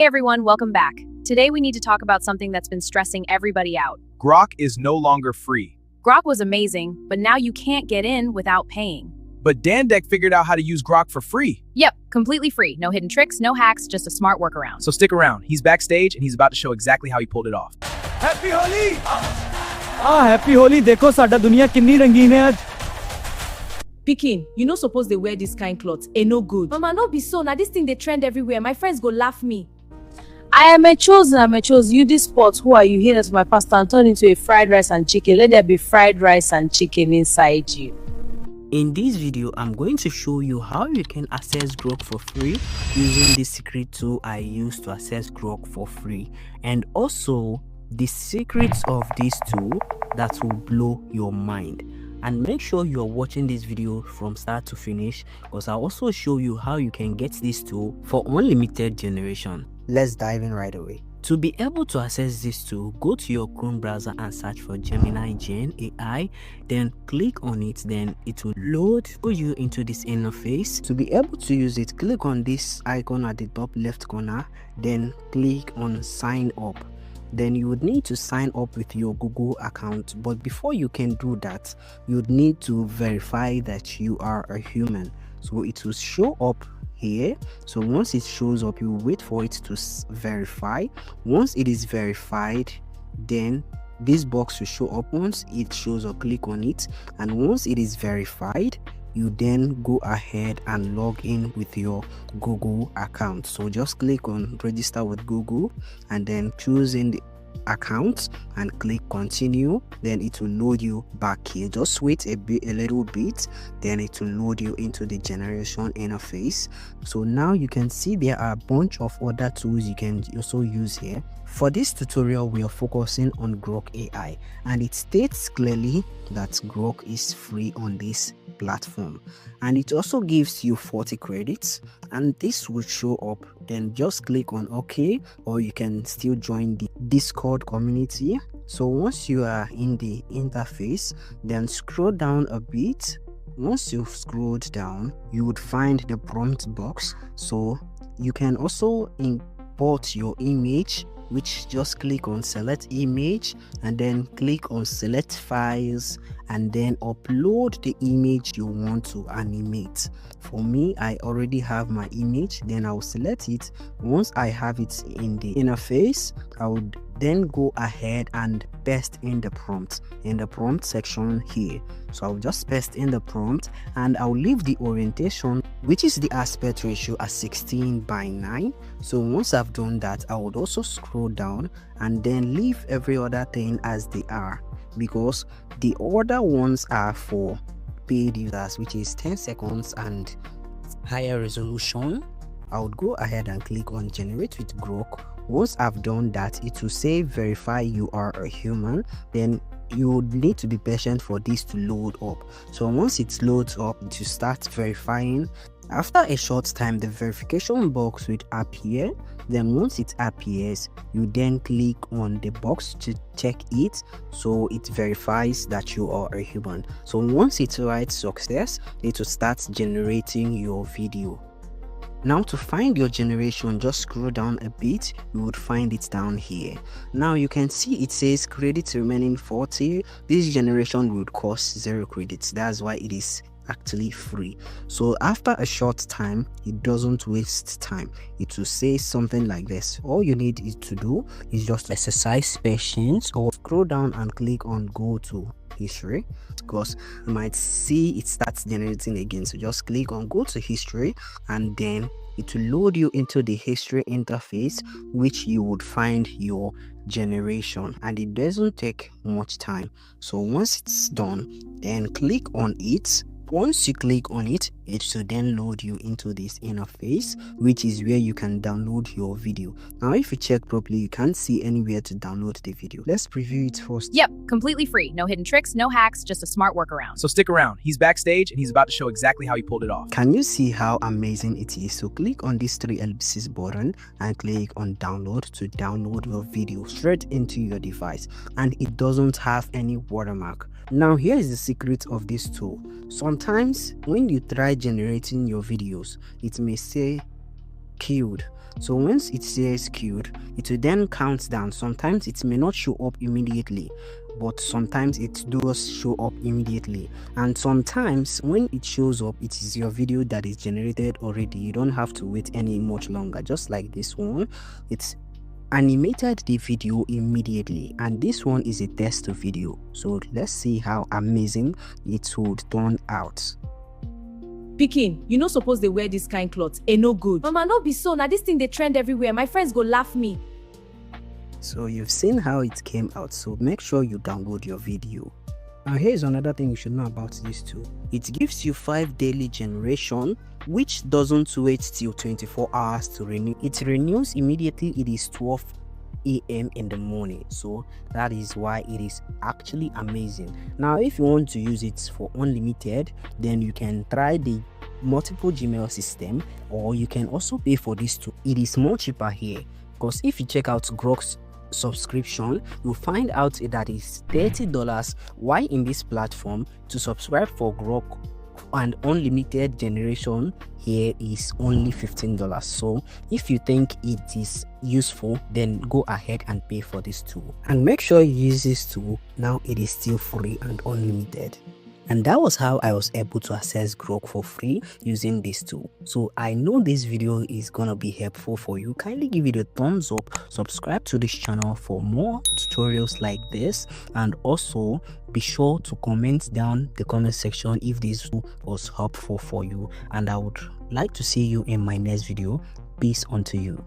Hey everyone, welcome back. Today we need to talk about something that's been stressing everybody out. Grok is no longer free. Grok was amazing, but now you can't get in without paying. But Dandec figured out how to use Grok for free. Yep, completely free. No hidden tricks, no hacks, just a smart workaround. So stick around. He's backstage and he's about to show exactly how he pulled it off. Happy Holi! Happy Holi. Dekho sada duniya kinni rangeen hai aaj. Pikin, you no suppose dey wear this kind cloth. E no good. Mama, no be so. Now this thing they trend everywhere. My friends go laugh me. I am a chose. You this spot. Who are you? Here as my pastor and turn into a fried rice and chicken. Let there be fried rice and chicken inside you. In this video, I'm going to show you how you can access Grok for free using the secret tool I use to access Grok for free, and also the secrets of this tool that will blow your mind. And make sure you're watching this video from start to finish, because I'll also show you how you can get this tool for unlimited generation. Let's dive in right away. To be able to access this tool, go to your Chrome browser and search for Gemini Gen AI, then click on it, then it will load you into this interface. To be able to use it, click on this icon at the top left corner, then click on sign up. Then you would need to sign up with your Google account, but before you can do that, you would need to verify that you are a human. So it will show up here. So once it shows up, you wait for it to verify. Once it is verified, then this box will show up. Once it shows up, click on it, and once it is verified, you then go ahead and log in with your Google account. So just click on register with Google and then choose in the account and click continue. Then it will load you back here. Just wait a little bit, then it will load you into the generation interface. So now you can see there are a bunch of other tools you can also use here. For this tutorial, we are focusing on Grok AI, and it states clearly that Grok is free on this platform, and it also gives you 40 credits, and this will show up. Then just click on OK, or you can still join the Discord community. So once you are in the interface, then scroll down a bit. Once you've scrolled down, you would find the prompt box. So you can also import your image, which just click on select image and then click on select files and then upload the image you want to animate. For me, I already have my image, then I'll select it. Once I have it in the interface, I would then go ahead and paste in the prompt section here. So I'll just paste in the prompt and I'll leave the orientation, which is the aspect ratio, at 16:9. So once I've done that, I would also scroll down and then leave every other thing as they are, because the other ones are for paid users, which is 10 seconds and higher resolution. I would go ahead and click on generate with Grok. Once I've done that, it will say verify you are a human. Then you would need to be patient for this to load up. So once it loads up, to start verifying. After a short time, the verification box will appear. Then once it appears, you then click on the box to check it, so it verifies that you are a human. So once it writes success, it will start generating your video. Now to find your generation, just scroll down a bit, you would find it down here. Now you can see it says credits remaining 40. This generation would cost 0 credits. That's why it is actually free. So after a short time, it doesn't waste time. It will say something like this. All you need is to do is just exercise patience, or scroll down and click on go to history, because you might see it starts generating again. So just click on go to history and then it will load you into the history interface, which you would find your generation, and it doesn't take much time. So once it's done, then click on it. Once you click on it, it should then load you into this interface, which is where you can download your video. Now if you check properly, you can't see anywhere to download the video. Let's preview it first. Yep, completely free. No hidden tricks, no hacks, just a smart workaround. So stick around. He's backstage and he's about to show exactly how he pulled it off. Can you see how amazing it is? So click on this 3 ellipses button and click on download to download your video straight into your device, and it doesn't have any watermark. Now here is the secret of this tool. Sometimes when you try generating your videos, it may say queued. So once it says queued, it will then count down. Sometimes it may not show up immediately, but sometimes it does show up immediately. And sometimes when it shows up, it is your video that is generated already. You don't have to wait any much longer. Just like this one, it's animated the video immediately, and this one is a test video. So let's see how amazing it would turn out. Pikin, you no suppose dey wear this kind cloth, e no good. Mama, no be so. Now this thing they trend everywhere. My friends go laugh me. So you've seen how it came out, so make sure you download your video. Now here's another thing you should know about this too. It gives you 5 daily generation, which doesn't wait till 24 hours to renew. It renews immediately. It is 12 a.m. in the morning, so that is why it is actually amazing. Now if you want to use it for unlimited, then you can try the multiple Gmail system, or you can also pay for this too. It is more cheaper here, because if you check out Grok's subscription, you'll find out that it's $30, while in this platform to subscribe for Grok and unlimited generation here is only $15. So if you think it is useful, then go ahead and pay for this tool, and make sure you use this tool. Now it is still free and unlimited. And that was how I was able to access Grok for free using this tool. So I know this video is gonna be helpful for you. Kindly give it a thumbs up, subscribe to this channel for more tutorials like this, and also be sure to comment down the comment section if this was helpful for you. And I would like to see you in my next video. Peace unto you.